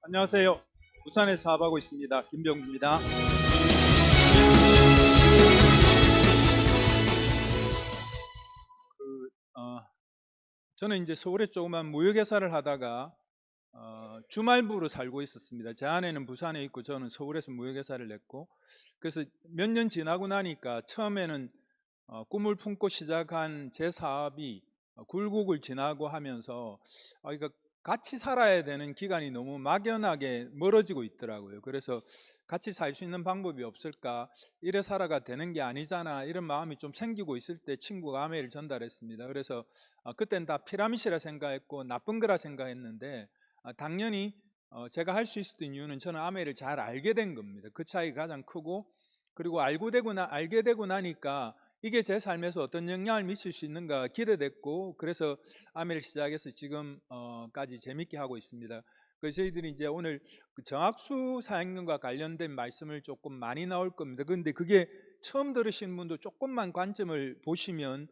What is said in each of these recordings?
안녕하세요. 부산에 사업하고 있습니다. 김병주입니다. 그, 어, 저는 이제 서울에 조그만 무역회사를 하다가 주말부로 살고 있었습니다. 제 아내는 부산에 있고 저는 서울에서 무역회사를 냈고, 그래서 몇 년 지나고 나니까 처음에는 꿈을 품고 시작한 제 사업이 굴곡을 지나고 하면서 이거 같이 살아야 되는 기간이 너무 막연하게 멀어지고 있더라고요. 그래서 같이 살 수 있는 방법이 없을까, 이래 살아가 되는 게 아니잖아, 이런 마음이 좀 생기고 있을 때 친구가 아메이를 전달했습니다. 그래서 그땐 다 피라미시라 생각했고 나쁜 거라 생각했는데, 당연히 제가 할 수 있었던 이유는 저는 아메이를 잘 알게 된 겁니다. 그 차이가 가장 크고, 그리고 알게 되고 나니까 이게 제 삶에서 어떤 영향을 미칠 수 있는가 기대됐고, 그래서 아메를 시작해서 지금까지 재밌게 하고 있습니다. 그래서 저희들이 이제 오늘 그 정학수 사역론과 관련된 말씀을 조금 많이 나올 겁니다. 그런데 그게 처음 들으신 분도 조금만 관점을 보시면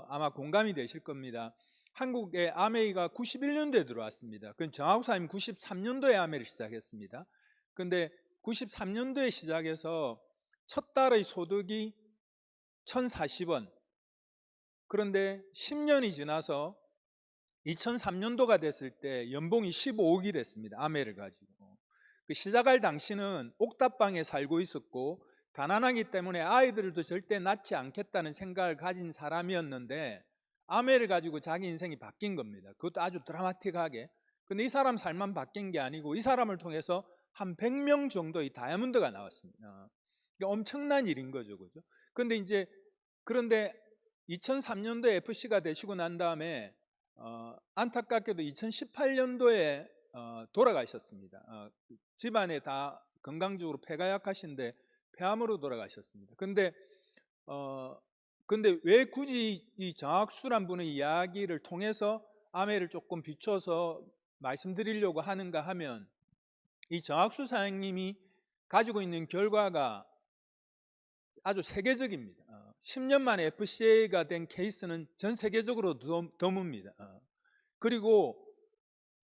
아마 공감이 되실 겁니다. 한국에 아메이가 91년도에 들어왔습니다. 그건 정학수 사님 93년도에 아메를 시작했습니다. 그런데 93년도에 시작해서 첫 달의 소득이 1,040원. 그런데 10년이 지나서 2003년도가 됐을 때 연봉이 15억이 됐습니다. 아메를 가지고. 그 시작할 당시는 옥탑방에 살고 있었고 가난하기 때문에 아이들도 절대 낳지 않겠다는 생각을 가진 사람이었는데, 아메를 가지고 자기 인생이 바뀐 겁니다. 그것도 아주 드라마틱하게. 근데 이 사람 삶만 바뀐 게 아니고 이 사람을 통해서 한 100명 정도의 다이아몬드가 나왔습니다. 엄청난 일인 거죠. 그죠? 그런데 2003년도에 FC가 되시고 난 다음에 안타깝게도 2018년도에 돌아가셨습니다. 집안에 다 건강적으로 폐가 약하신데 폐암으로 돌아가셨습니다. 근데 왜 굳이 이 정학수란 분의 이야기를 통해서 아메를 조금 비춰서 말씀드리려고 하는가 하면, 이 정학수 사장님이 가지고 있는 결과가 아주 세계적입니다. 10년 만에 FCA가 된 케이스는 전 세계적으로 드뭅니다. 그리고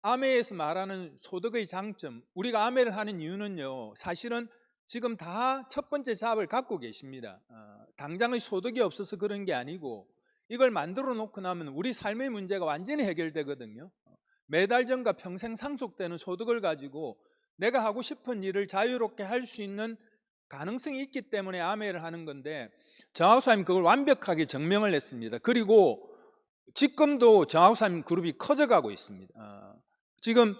아메에서 말하는 소득의 장점, 우리가 아메를 하는 이유는요, 사실은 지금 다 첫 번째 잡을 갖고 계십니다. 당장의 소득이 없어서 그런 게 아니고, 이걸 만들어 놓고 나면 우리 삶의 문제가 완전히 해결되거든요. 매달 전과 평생 상속되는 소득을 가지고 내가 하고 싶은 일을 자유롭게 할 수 있는 가능성이 있기 때문에 아메를 하는 건데, 정학수사님 그걸 완벽하게 증명을 했습니다. 그리고 지금도 정학수사님 그룹이 커져가고 있습니다. 지금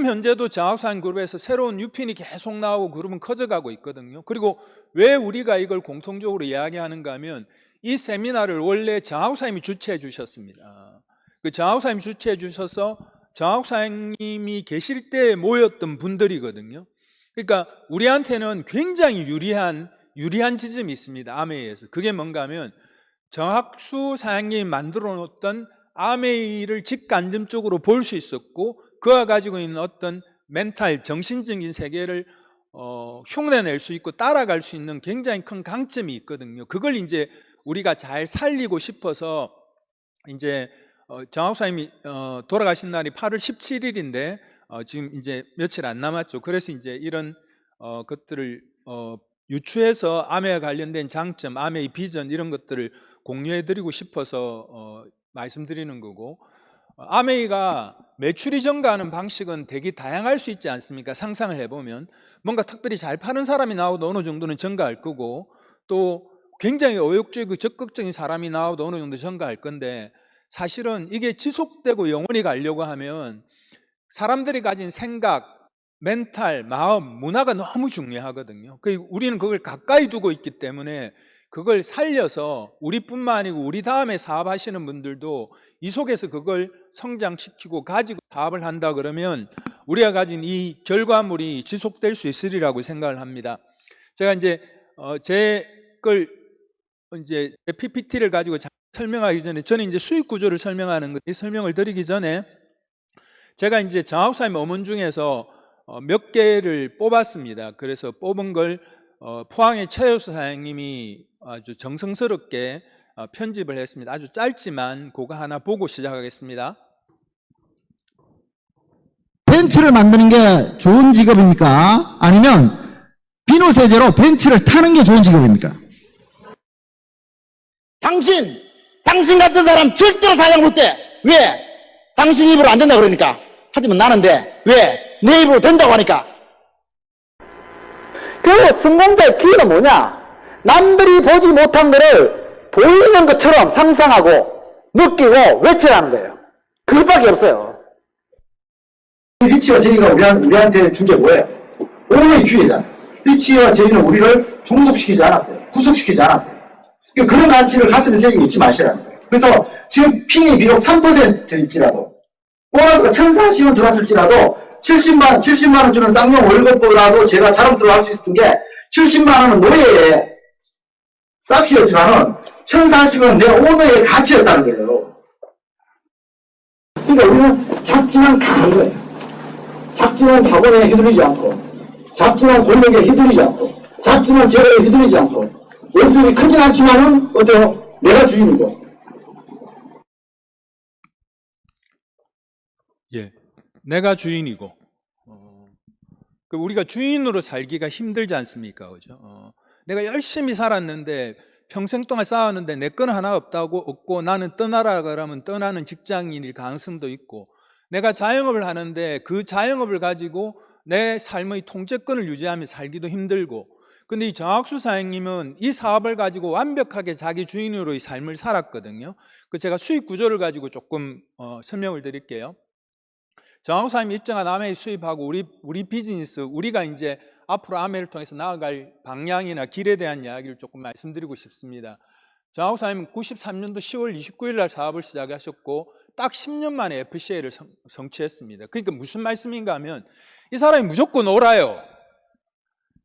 현재도 정학수사님 그룹에서 새로운 유핀이 계속 나오고 그룹은 커져가고 있거든요. 그리고 왜 우리가 이걸 공통적으로 이야기하는가 하면, 이 세미나를 원래 정학수사님이 주최해 주셨습니다. 그 정학수사님이 주최해 주셔서 정학수사님이 계실 때 모였던 분들이거든요. 그러니까 우리한테는 굉장히 유리한 지점이 있습니다. 아메이에서. 그게 뭔가 하면, 정학수 사장님이 만들어 놓았던 아메이를 직간접적으로 볼 수 있었고, 그가 가지고 있는 어떤 멘탈, 정신적인 세계를 흉내낼 수 있고 따라갈 수 있는 굉장히 큰 강점이 있거든요. 그걸 이제 우리가 잘 살리고 싶어서, 이제 정학수사님이 돌아가신 날이 8월 17일인데 지금 이제 며칠 안 남았죠. 그래서 이제 이런 것들을 유추해서 아메와 관련된 장점, 아메의 비전, 이런 것들을 공유해드리고 싶어서 말씀드리는 거고, 아메이가 매출이 증가하는 방식은 되게 다양할 수 있지 않습니까? 상상을 해보면 뭔가 특별히 잘 파는 사람이 나와도 어느 정도는 증가할 거고, 또 굉장히 의욕적이고 적극적인 사람이 나와도 어느 정도 증가할 건데, 사실은 이게 지속되고 영원히 가려고 하면 사람들이 가진 생각, 멘탈, 마음, 문화가 너무 중요하거든요. 우리는 그걸 가까이 두고 있기 때문에 그걸 살려서 우리뿐만 아니고 우리 다음에 사업하시는 분들도 이 속에서 그걸 성장시키고 가지고 사업을 한다 그러면 우리가 가진 이 결과물이 지속될 수 있으리라고 생각을 합니다. 제가 이제 제 PPT를 가지고 설명하기 전에, 저는 이제 수익 구조를 설명하는 거, 이 설명을 드리기 전에 제가 이제 정학수사님 어문 중에서 몇 개를 뽑았습니다. 그래서 뽑은 걸 포항의 최효수 사장님이 아주 정성스럽게 편집을 했습니다. 아주 짧지만 그거 하나 보고 시작하겠습니다. 벤츠를 만드는 게 좋은 직업입니까? 아니면 비누세제로 벤츠를 타는 게 좋은 직업입니까? 당신 같은 사람 절대로 사장 못돼. 왜? 당신 입으로 안 된다 그러니까. 하지만 나는 돼. 왜? 내 입으로 된다고 하니까. 결국 성공자의 키는 뭐냐? 남들이 보지 못한 거를 보이는 것처럼 상상하고 느끼고 외치라는 거예요. 그것밖에 없어요. 리치와 제이가 우리한테 준 게 뭐예요? 오너의 기회잖아요. 리치와 제이는 우리를 종속시키지 않았어요. 구속시키지 않았어요. 그러니까 그런 가치를 가슴에 새기고 잊지 마시라는 거예요. 그래서 지금 핑이 비록 3%일지라도 보너스가 1,040원 들어왔을지라도 70만 원 주는 쌍용 월급보다도 제가 자랑스러워 할 수 있었던 게 70만 원은 노예의 싹시였지만은 1,040원은 내 오너의 가치였다는 거예요. 그러니까 우리는 작지만 강한 거예요. 작지만 자본에 휘둘리지 않고, 작지만 권력에 휘둘리지 않고, 작지만 재벌에 휘둘리지 않고, 월수입이 크진 않지만은 어때요? 내가 주인이고. 예, 내가 주인이고. 우리가 주인으로 살기가 힘들지 않습니까, 그죠? 내가 열심히 살았는데 평생 동안 쌓았는데 내 건 하나 없고 나는 떠나라 그러면 떠나는 직장인일 가능성도 있고, 내가 자영업을 하는데 그 자영업을 가지고 내 삶의 통제권을 유지하며 살기도 힘들고, 근데 이 정학수 사장님은 이 사업을 가지고 완벽하게 자기 주인으로의 삶을 살았거든요. 그 제가 수익 구조를 가지고 조금 설명을 드릴게요. 정학수 사장님 입장한 아메이 수입하고 우리 비즈니스, 우리가 이제 앞으로 아메를 통해서 나아갈 방향이나 길에 대한 이야기를 조금 말씀드리고 싶습니다. 정학수 사장님은 93년도 10월 29일 날 사업을 시작하셨고 딱 10년 만에 FCA를 성취했습니다. 그러니까 무슨 말씀인가 하면 이 사람이 무조건 옳아요.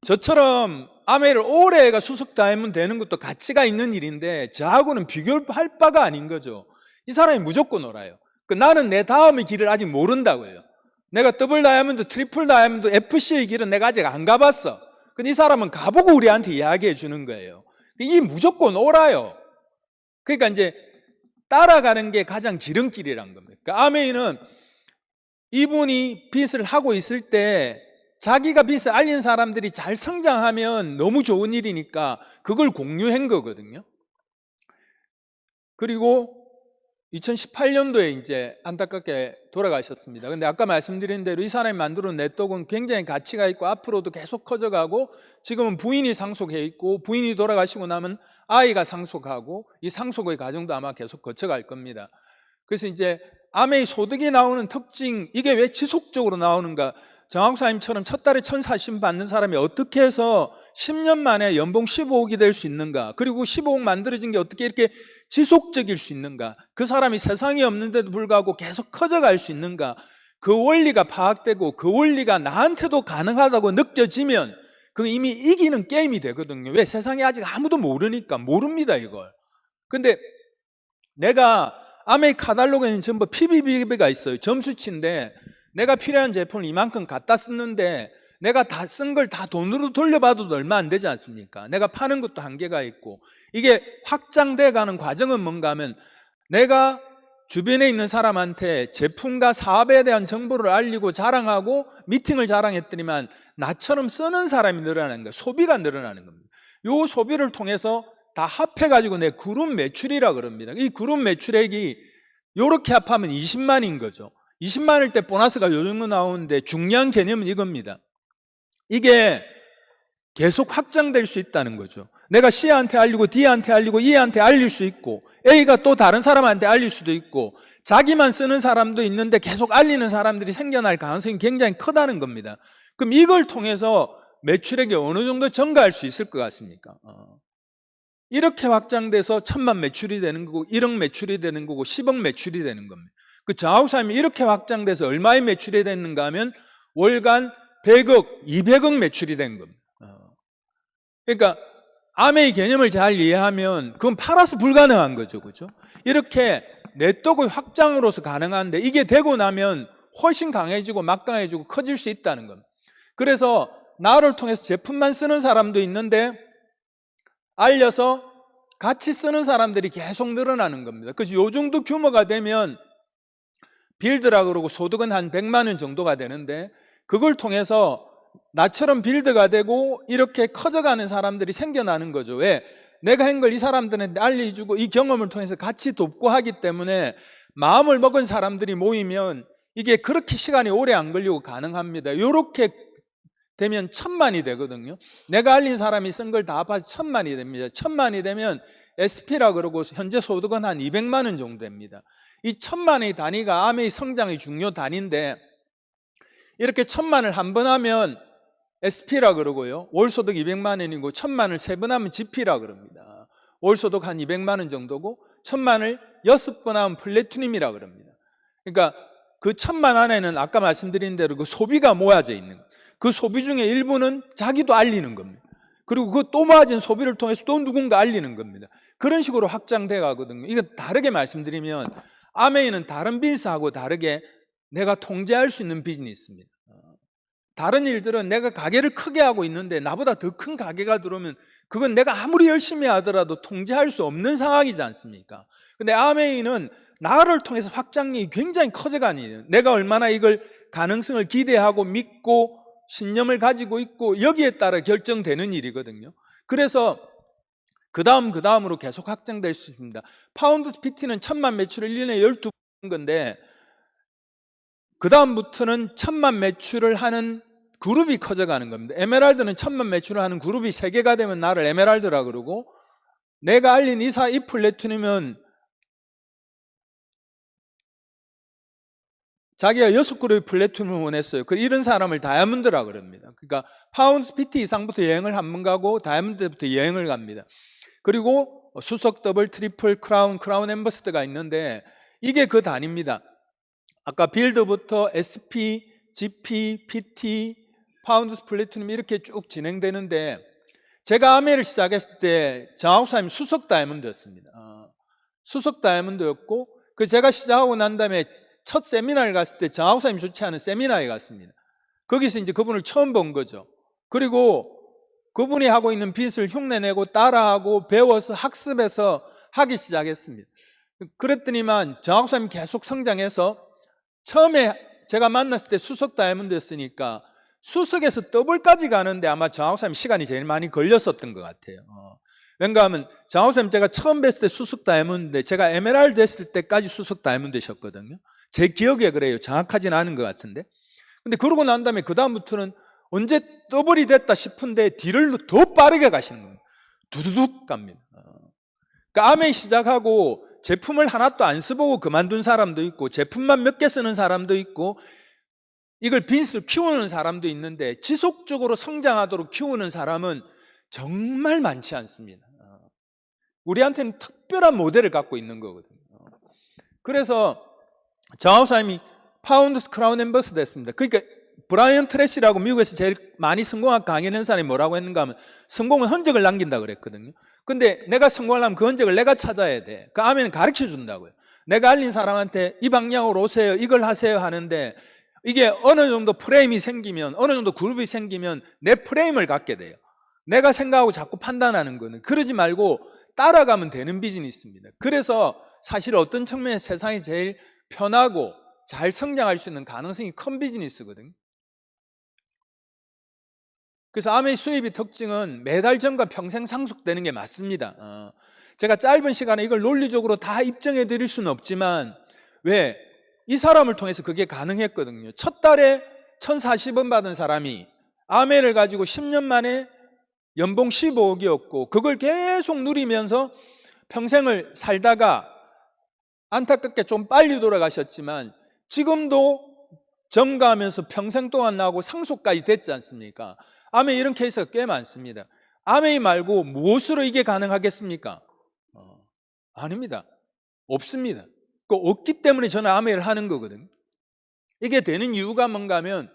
저처럼 아메를 오래 수석 다하면 되는 것도 가치가 있는 일인데 저하고는 비교할 바가 아닌 거죠. 이 사람이 무조건 옳아요. 나는 내 다음의 길을 아직 모른다고요. 내가 더블 다이아몬드, 트리플 다이아몬드, FC의 길은 내가 아직 안 가봤어. 근데 이 사람은 가보고 우리한테 이야기해 주는 거예요. 이 무조건 옳아요. 그러니까 이제 따라가는 게 가장 지름길이란 겁니다. 그러니까 아메이는 이분이 빚을 하고 있을 때 자기가 빚을 알린 사람들이 잘 성장하면 너무 좋은 일이니까 그걸 공유한 거거든요. 그리고 2018년도에 이제 안타깝게 돌아가셨습니다. 근데 아까 말씀드린 대로 이 사람이 만들어낸 네트워크는 굉장히 가치가 있고 앞으로도 계속 커져가고, 지금은 부인이 상속해 있고 부인이 돌아가시고 나면 아이가 상속하고 이 상속의 과정도 아마 계속 거쳐갈 겁니다. 그래서 이제 아메이 소득이 나오는 특징, 이게 왜 지속적으로 나오는가? 정학사님처럼 첫 달에 1,040원 받는 사람이 어떻게 해서 10년 만에 연봉 15억이 될 수 있는가? 그리고 15억 만들어진 게 어떻게 이렇게 지속적일 수 있는가? 그 사람이 세상에 없는데도 불구하고 계속 커져갈 수 있는가? 그 원리가 파악되고 그 원리가 나한테도 가능하다고 느껴지면 그건 이미 이기는 게임이 되거든요. 왜? 세상에 아직 아무도 모르니까. 모릅니다, 이걸. 근데 내가 아메이 카탈로그에는 전부 PBB가 있어요. 점수치인데 내가 필요한 제품을 이만큼 갖다 썼는데 내가 다 쓴 걸 다 돈으로 돌려봐도 얼마 안 되지 않습니까? 내가 파는 것도 한계가 있고, 이게 확장돼 가는 과정은 뭔가 하면 내가 주변에 있는 사람한테 제품과 사업에 대한 정보를 알리고 자랑하고 미팅을 자랑했더니만 나처럼 쓰는 사람이 늘어나는 거예요. 소비가 늘어나는 겁니다. 이 소비를 통해서 다 합해가지고 내 그룹 매출이라 그럽니다. 이 그룹 매출액이 이렇게 합하면 20만인 거죠. 20만일 때 보너스가 요 정도 나오는데 중요한 개념은 이겁니다. 이게 계속 확장될 수 있다는 거죠. 내가 C한테 알리고 D한테 알리고 E한테 알릴 수 있고, A가 또 다른 사람한테 알릴 수도 있고, 자기만 쓰는 사람도 있는데 계속 알리는 사람들이 생겨날 가능성이 굉장히 크다는 겁니다. 그럼 이걸 통해서 매출액이 어느 정도 증가할 수 있을 것 같습니까? 이렇게 확장돼서 1,000만 매출이 되는 거고 1억 매출이 되는 거고 10억 매출이 되는 겁니다. 그 정하우사님이 이렇게 확장돼서 얼마의 매출이 됐는가 하면 월간 100억, 200억 매출이 된 겁니다. 그러니까 아메이 개념을 잘 이해하면 그건 팔아서 불가능한 거죠. 그죠? 이렇게 네트워크 확장으로서 가능한데 이게 되고 나면 훨씬 강해지고 막강해지고 커질 수 있다는 겁니다. 그래서 나를 통해서 제품만 쓰는 사람도 있는데 알려서 같이 쓰는 사람들이 계속 늘어나는 겁니다. 그래서 요 정도 규모가 되면 빌드라 그러고 소득은 한 100만 원 정도가 되는데 그걸 통해서 나처럼 빌드가 되고 이렇게 커져가는 사람들이 생겨나는 거죠. 왜? 내가 한 걸 이 사람들한테 알려주고 이 경험을 통해서 같이 돕고 하기 때문에 마음을 먹은 사람들이 모이면 이게 그렇게 시간이 오래 안 걸리고 가능합니다. 이렇게 되면 1000만이 되거든요. 내가 알린 사람이 쓴 걸 다 합해서 1000만이 됩니다. 1000만이 되면 SP라 그러고 현재 소득은 한 200만 원 정도 됩니다. 이 1000만의 단위가 암의 성장의 중요 단위인데 이렇게 1000만을 한 번 하면 SP라 그러고요. 월소득 200만 원이고 1000만을 3번 하면 GP라 그럽니다. 월소득 한 200만 원 정도고 1000만을 6번 하면 플래티늄이라 그럽니다. 그러니까 그 1000만 안에는 아까 말씀드린 대로 그 소비가 모아져 있는 거예요. 그 소비 중에 일부는 자기도 알리는 겁니다. 그리고 그 또 모아진 소비를 통해서 또 누군가 알리는 겁니다. 그런 식으로 확장돼 가거든요. 이거 다르게 말씀드리면 아메이는 다른 비즈하고 다르게 내가 통제할 수 있는 비즈니스입니다. 다른 일들은 내가 가게를 크게 하고 있는데 나보다 더 큰 가게가 들어오면 그건 내가 아무리 열심히 하더라도 통제할 수 없는 상황이지 않습니까? 근데 아메이는 나를 통해서 확장력이 굉장히 커져가는 일이에요. 내가 얼마나 이걸 가능성을 기대하고 믿고 신념을 가지고 있고 여기에 따라 결정되는 일이거든요. 그래서 그 다음으로 계속 확장될 수 있습니다. 파운드 PT는 1000만 매출을 1년에 12번 건데 그 다음부터는 1000만 매출을 하는 그룹이 커져가는 겁니다. 에메랄드는 1000만 매출을 하는 그룹이 3개가 되면 나를 에메랄드라 그러고 내가 알린 이 플래티늄은 자기가 6그룹의 플래티늄을 원했어요. 이런 사람을 다이아몬드라 그럽니다. 그러니까 파운드 PT 이상부터 여행을 한 번 가고 다이아몬드부터 여행을 갑니다. 그리고 수석, 더블, 트리플, 크라운 엠버스더가 있는데 이게 그 단위입니다. 아까 빌드부터 SP, GP, PT, 파운드 플래티늄 이렇게 쭉 진행되는데 제가 아메를 시작했을 때 정하우사님 수석 다이아몬드였습니다. 수석 다이아몬드였고 제가 시작하고 난 다음에 첫 세미나를 갔을 때 정하우사님이 주최하는 세미나에 갔습니다. 거기서 이제 그분을 처음 본 거죠. 그리고 그분이 하고 있는 빛을 흉내내고 따라하고 배워서 학습해서 하기 시작했습니다. 그랬더니만 정하우사님이 계속 성장해서 처음에 제가 만났을 때 수석 다이아몬드였으니까 수석에서 더블까지 가는데 아마 정하우사님 시간이 제일 많이 걸렸었던 것 같아요. 왜냐하면 정하우사님 제가 처음 뵀을 때 수석 다이아몬드인데 제가 에메랄드 했을 때까지 수석 다이아몬드셨거든요. 제 기억에 그래요. 정확하진 않은 것 같은데. 근데 그러고 난 다음에 그 다음부터는 언제 더블이 됐다 싶은데 뒤를 더 빠르게 가시는 겁니다. 두두둑 갑니다. 그러니까 아메이 시작하고 제품을 하나도 안 써보고 그만둔 사람도 있고 제품만 몇 개 쓰는 사람도 있고 이걸 비즈니스로 키우는 사람도 있는데 지속적으로 성장하도록 키우는 사람은 정말 많지 않습니다. 우리한테는 특별한 모델을 갖고 있는 거거든요. 그래서 정하우사님이 파운드스 크라운 엠버스더 했습니다. 그러니까 브라이언 트래시라고 미국에서 제일 많이 성공한 강연한 사람이 뭐라고 했는가 하면 성공은 흔적을 남긴다 그랬거든요. 근데 내가 성공하려면 그 흔적을 내가 찾아야 돼. 그 아멘은 가르쳐 준다고요. 내가 알린 사람한테 이 방향으로 오세요, 이걸 하세요 하는데 이게 어느 정도 프레임이 생기면, 어느 정도 그룹이 생기면 내 프레임을 갖게 돼요. 내가 생각하고 자꾸 판단하는 거는. 그러지 말고 따라가면 되는 비즈니스입니다. 그래서 사실 어떤 측면에서 세상이 제일 편하고 잘 성장할 수 있는 가능성이 큰 비즈니스거든요. 그래서 아메이 수입의 특징은 매달 전과 평생 상속되는 게 맞습니다. 제가 짧은 시간에 이걸 논리적으로 다 입증해 드릴 수는 없지만 왜? 이 사람을 통해서 그게 가능했거든요. 첫 달에 1040원 받은 사람이 아메를 가지고 10년 만에 연봉 15억이었고 그걸 계속 누리면서 평생을 살다가 안타깝게 좀 빨리 돌아가셨지만 지금도 정가하면서 평생 동안 나오고 상속까지 됐지 않습니까? 아메 이런 케이스가 꽤 많습니다. 아메이 말고 무엇으로 이게 가능하겠습니까? 아닙니다. 없습니다. 그 없기 때문에 저는 아메를 하는 거거든요. 이게 되는 이유가 뭔가 하면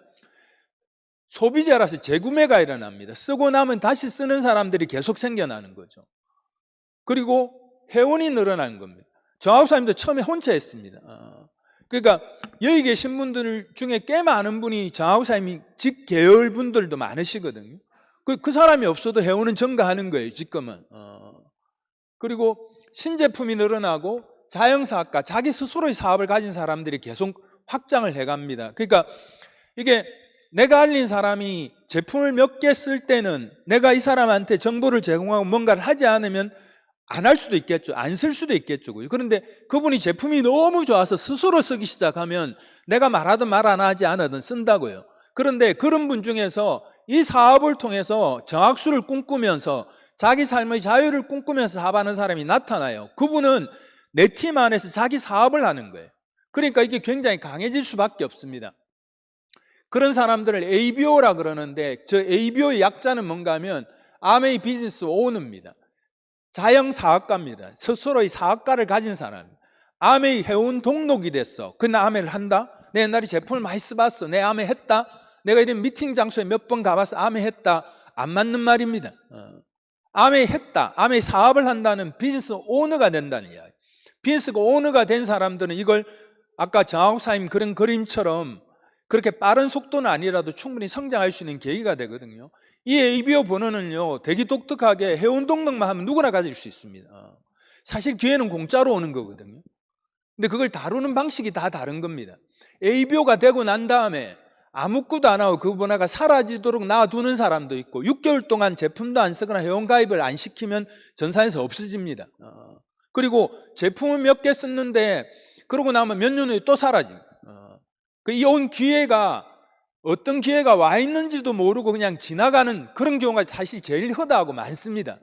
소비자라서 재구매가 일어납니다. 쓰고 나면 다시 쓰는 사람들이 계속 생겨나는 거죠. 그리고 회원이 늘어나는 겁니다. 정하우사님도 처음에 혼자 했습니다. 그러니까 여기 계신 분들 중에 꽤 많은 분이 정하우사님이 직 계열 분들도 많으시거든요. 그 사람이 없어도 회원은 증가하는 거예요, 지금은. 그리고 신제품이 늘어나고 자영사학과, 자기 스스로의 사업을 가진 사람들이 계속 확장을 해갑니다. 그러니까 이게 내가 알린 사람이 제품을 몇 개 쓸 때는 내가 이 사람한테 정보를 제공하고 뭔가를 하지 않으면 안 할 수도 있겠죠. 안 쓸 수도 있겠죠. 그런데 그분이 제품이 너무 좋아서 스스로 쓰기 시작하면 내가 말하든 말 안 하지 않아든 쓴다고요. 그런데 그런 분 중에서 이 사업을 통해서 정학수를 꿈꾸면서 자기 삶의 자유를 꿈꾸면서 사업하는 사람이 나타나요. 그분은 내 팀 안에서 자기 사업을 하는 거예요. 그러니까 이게 굉장히 강해질 수밖에 없습니다. 그런 사람들을 ABO라 그러는데 저 ABO의 약자는 뭔가 하면 아메이 비즈니스 오너입니다. 자영 사업가입니다. 스스로의 사업가를 가진 사람. 아메이 회원 등록이 됐어. 그 나 아메를 한다? 내 옛날에 제품을 많이 써봤어. 내 아메 했다? 내가 이런 미팅 장소에 몇 번 가봐서 아메 했다? 안 맞는 말입니다. 아메 했다. 아메 사업을 한다는 비즈니스 오너가 된다는 이야기. 비즈니스 오너가 된 사람들은 이걸 아까 정학사님 그런 그림처럼 그렇게 빠른 속도는 아니라도 충분히 성장할 수 있는 계기가 되거든요. 이 ABO 번호는요, 되게 독특하게 회원 등록만 하면 누구나 가질 수 있습니다. 사실 기회는 공짜로 오는 거거든요. 근데 그걸 다루는 방식이 다 다른 겁니다. ABO가 되고 난 다음에 아무것도 안 하고 그 번호가 사라지도록 놔두는 사람도 있고 6개월 동안 제품도 안 쓰거나 회원 가입을 안 시키면 전산에서 없어집니다. 그리고 제품을 몇 개 썼는데 그러고 나면 몇 년 후에 또 사라집니다. 이 온 기회가 어떤 기회가 와 있는지도 모르고 그냥 지나가는 그런 경우가 사실 제일 허다하고 많습니다.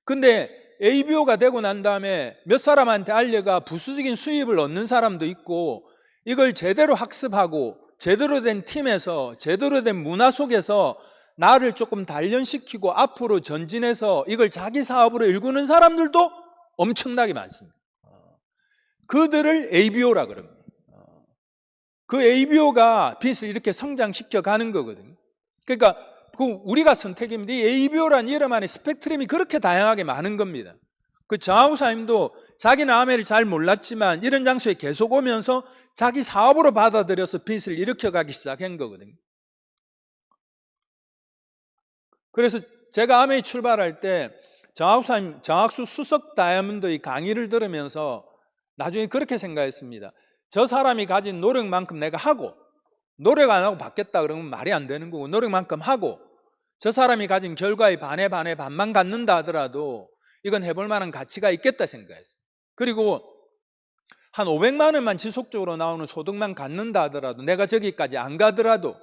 근데 ABO가 되고 난 다음에 몇 사람한테 알려가 부수적인 수입을 얻는 사람도 있고 이걸 제대로 학습하고 제대로 된 팀에서 제대로 된 문화 속에서 나를 조금 단련시키고 앞으로 전진해서 이걸 자기 사업으로 일구는 사람들도 엄청나게 많습니다. 그들을 ABO라 그럽니다. 그 ABO가 비즈니스를 이렇게 성장시켜 가는 거거든요. 그러니까 우리가 선택입니다. 이 ABO라는 이름 안에 스펙트럼이 그렇게 다양하게 많은 겁니다. 그 정하우 사님도 자기는 아메를 잘 몰랐지만 이런 장소에 계속 오면서 자기 사업으로 받아들여서 비즈니스를 일으켜가기 시작한 거거든요. 그래서 제가 아메에 출발할 때 정학수 수석 다이아몬드의 강의를 들으면서 나중에 그렇게 생각했습니다. 저 사람이 가진 노력만큼 내가 하고 노력 안 하고 받겠다 그러면 말이 안 되는 거고 노력만큼 하고 저 사람이 가진 결과의 반만 갖는다 하더라도 이건 해볼 만한 가치가 있겠다 생각했어요. 그리고 한 500만 원만 지속적으로 나오는 소득만 갖는다 하더라도 내가 저기까지 안 가더라도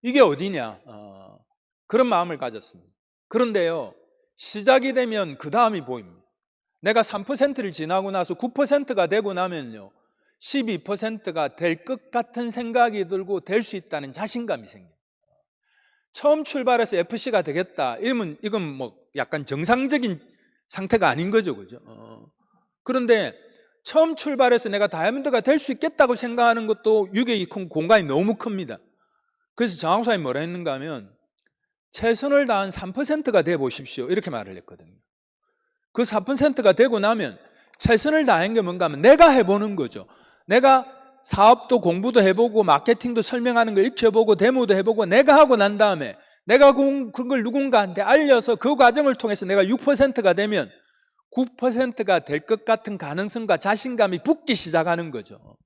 이게 어디냐 그런 마음을 가졌습니다. 그런데요 시작이 되면 그 다음이 보입니다. 내가 3%를 지나고 나서 9%가 되고 나면요 12%가 될 것 같은 생각이 들고 될 수 있다는 자신감이 생겨요. 처음 출발해서 FC가 되겠다 이러면 이건 뭐 약간 정상적인 상태가 아닌 거죠, 그죠? 그런데 처음 출발해서 내가 다이아몬드가 될 수 있겠다고 생각하는 것도 유격이 큰 공간이 너무 큽니다. 그래서 정학사님이 뭐라 했는가 하면 최선을 다한 3%가 돼 보십시오 이렇게 말을 했거든요. 그 4%가 되고 나면 최선을 다한 게 뭔가 하면 내가 해보는 거죠. 내가 사업도 공부도 해보고 마케팅도 설명하는 걸 익혀보고 데모도 해보고 내가 하고 난 다음에 내가 그걸 누군가한테 알려서 그 과정을 통해서 내가 6%가 되면 9%가 될 것 같은 가능성과 자신감이 붙기 시작하는 거죠.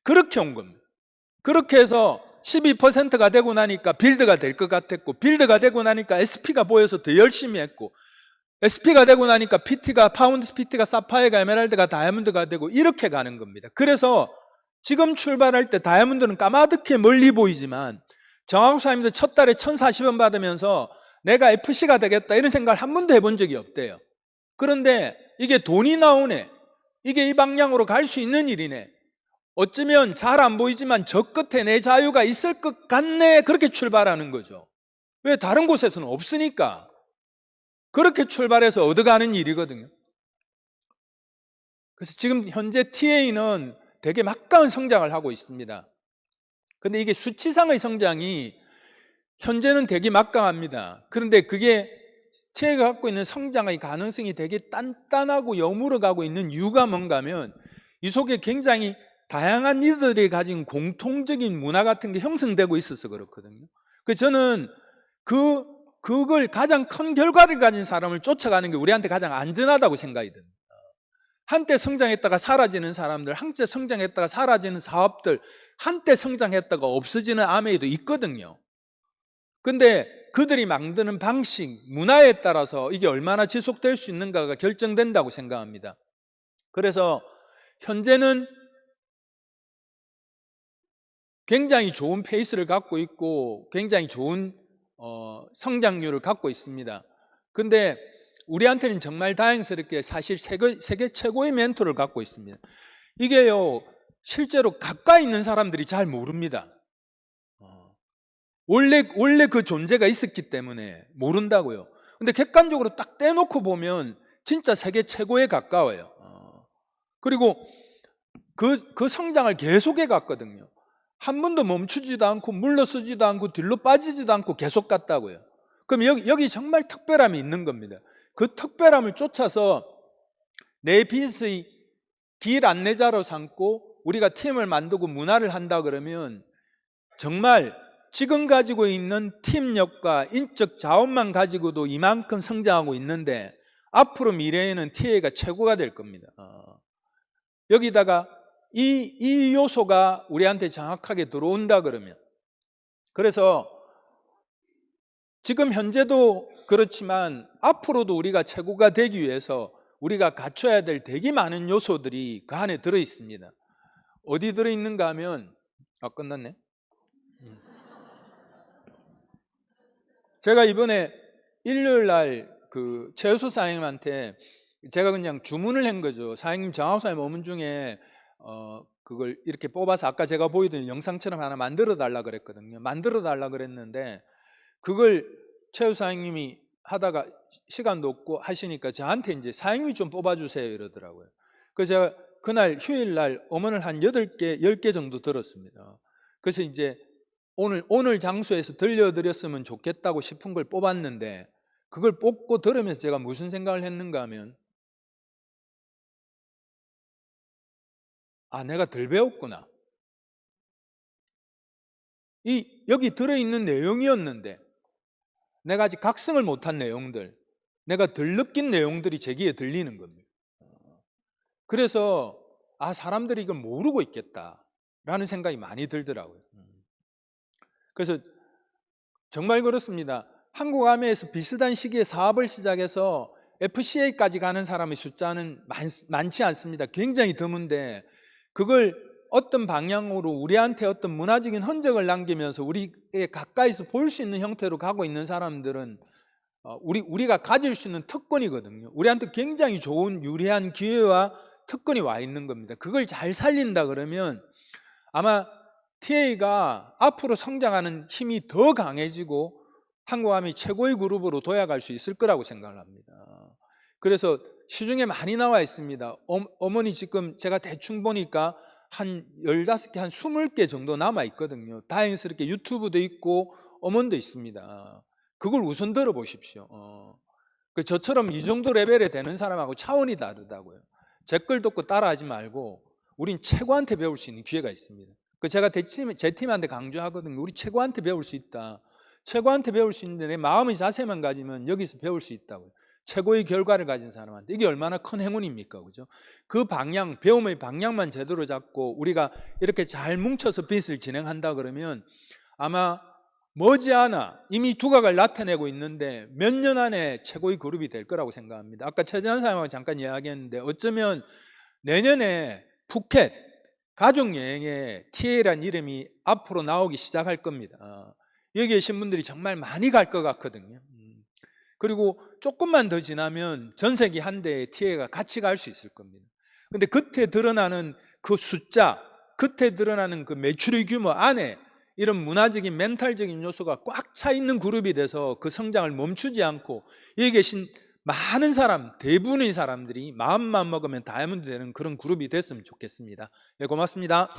그렇게 온 겁니다. 그렇게 해서 12%가 되고 나니까 빌드가 될 것 같았고 빌드가 되고 나니까 SP가 보여서 더 열심히 했고 SP가 되고 나니까 PT가 파운드 PT가 사파이어가 에메랄드가 다이아몬드가 되고 이렇게 가는 겁니다. 그래서 지금 출발할 때 다이아몬드는 까마득히 멀리 보이지만 정학사님도 첫 달에 1,040원 받으면서 내가 FC가 되겠다 이런 생각을 한 번도 해본 적이 없대요. 그런데 이게 돈이 나오네 이게 이 방향으로 갈 수 있는 일이네 어쩌면 잘 안 보이지만 저 끝에 내 자유가 있을 것 같네 그렇게 출발하는 거죠. 왜 다른 곳에서는 없으니까 그렇게 출발해서 얻어가는 일이거든요. 그래서 지금 현재 TA는 되게 막강한 성장을 하고 있습니다. 근데 이게 수치상의 성장이 현재는 되게 막강합니다. 그런데 그게 TA가 갖고 있는 성장의 가능성이 되게 단단하고 여물어가고 있는 이유가 뭔가 하면 이 속에 굉장히 다양한 이들이 가진 공통적인 문화 같은 게 형성되고 있어서 그렇거든요. 그래서 저는 그걸 가장 큰 결과를 가진 사람을 쫓아가는 게 우리한테 가장 안전하다고 생각이 듭니다. 한때 성장했다가 사라지는 사람들, 한때 성장했다가 사라지는 사업들, 한때 성장했다가 없어지는 아메이도 있거든요. 근데 그들이 만드는 방식, 문화에 따라서 이게 얼마나 지속될 수 있는가가 결정된다고 생각합니다. 그래서 현재는 굉장히 좋은 페이스를 갖고 있고 굉장히 좋은 성장률을 갖고 있습니다. 근데 우리한테는 정말 다행스럽게 사실 세계 최고의 멘토를 갖고 있습니다. 이게요, 실제로 가까이 있는 사람들이 잘 모릅니다. 원래 그 존재가 있었기 때문에 모른다고요. 근데 객관적으로 딱 떼놓고 보면 진짜 세계 최고에 가까워요. 그리고 그 성장을 계속해 갔거든요. 한 번도 멈추지도 않고 물러서지도 않고 뒤로 빠지지도 않고 계속 갔다고요. 그럼 여기 정말 특별함이 있는 겁니다. 그 특별함을 쫓아서 내 빛의 길 안내자로 삼고 우리가 팀을 만들고 문화를 한다 그러면 정말 지금 가지고 있는 팀력과 인적 자원만 가지고도 이만큼 성장하고 있는데 앞으로 미래에는 TA가 최고가 될 겁니다. 여기다가 이 요소가 우리한테 정확하게 들어온다 그러면, 그래서 지금 현재도 그렇지만 앞으로도 우리가 최고가 되기 위해서 우리가 갖춰야 될 되게 많은 요소들이 그 안에 들어 있습니다. 어디 들어 있는가 하면 끝났네. 제가 이번에 일요일 날 그 최효수 사장님한테 제가 그냥 주문을 한 거죠. 사장님, 정하우사의 모문 중에 그걸 이렇게 뽑아서 아까 제가 보여드린 영상처럼 하나 만들어 달라 그랬거든요. 만들어 달라 그랬는데 그걸 최효수 사장님이 하다가 시간도 없고 하시니까 저한테 이제 사장님이 좀 뽑아주세요 이러더라고요. 그래서 제가 그날 휴일 날 어머니를 한 8개, 10개 정도 들었습니다. 그래서 이제 오늘 장소에서 들려드렸으면 좋겠다고 싶은 걸 뽑았는데, 그걸 뽑고 들으면서 제가 무슨 생각을 했는가 하면, 내가 덜 배웠구나. 여기 들어있는 내용이었는데 내가 아직 각성을 못한 내용들, 내가 덜 느낀 내용들이 제 귀에 들리는 겁니다. 그래서 사람들이 이걸 모르고 있겠다라는 생각이 많이 들더라고요. 그래서 정말 그렇습니다. 한국아메에서 비슷한 시기에 사업을 시작해서 FCA까지 가는 사람의 숫자는 많지 않습니다. 굉장히 드문데 그걸 어떤 방향으로 우리한테 어떤 문화적인 흔적을 남기면서 우리에 가까이서 볼 수 있는 형태로 가고 있는 사람들은 우리가 가질 수 있는 특권이거든요. 우리한테 굉장히 좋은 유리한 기회와 특권이 와 있는 겁니다. 그걸 잘 살린다 그러면 아마 TA가 앞으로 성장하는 힘이 더 강해지고 한국아미 최고의 그룹으로 도약할 수 있을 거라고 생각을 합니다. 그래서 시중에 많이 나와 있습니다. 어머니 지금 제가 대충 보니까 한 15개, 한 20개 정도 남아 있거든요. 다행스럽게 유튜브도 있고 어머니도 있습니다. 그걸 우선 들어보십시오. 저처럼 이 정도 레벨에 되는 사람하고 차원이 다르다고요. 제 걸 듣고 따라하지 말고 우린 최고한테 배울 수 있는 기회가 있습니다. 제가 제 팀한테 강조하거든요. 우리 최고한테 배울 수 있다. 최고한테 배울 수 있는데 내 마음의 자세만 가지면 여기서 배울 수 있다고요. 최고의 결과를 가진 사람한테. 이게 얼마나 큰 행운입니까? 그죠? 그 방향, 배움의 방향만 제대로 잡고 우리가 이렇게 잘 뭉쳐서 빛을 진행한다 그러면 아마 머지않아 이미 두각을 나타내고 있는데 몇 년 안에 최고의 그룹이 될 거라고 생각합니다. 아까 최재현 사장님하고 잠깐 이야기했는데 어쩌면 내년에 푸켓 가족여행에 TA라는 이름이 앞으로 나오기 시작할 겁니다. 여기 계신 분들이 정말 많이 갈 것 같거든요. 그리고 조금만 더 지나면 전 세계 한 대의 TA가 같이 갈 수 있을 겁니다. 근데 그때 드러나는 그 숫자, 그때 드러나는 그 매출의 규모 안에 이런 문화적인 멘탈적인 요소가 꽉 차 있는 그룹이 돼서 그 성장을 멈추지 않고 여기 계신 많은 사람, 대부분의 사람들이 마음만 먹으면 다이아몬드 되는 그런 그룹이 됐으면 좋겠습니다. 네, 고맙습니다.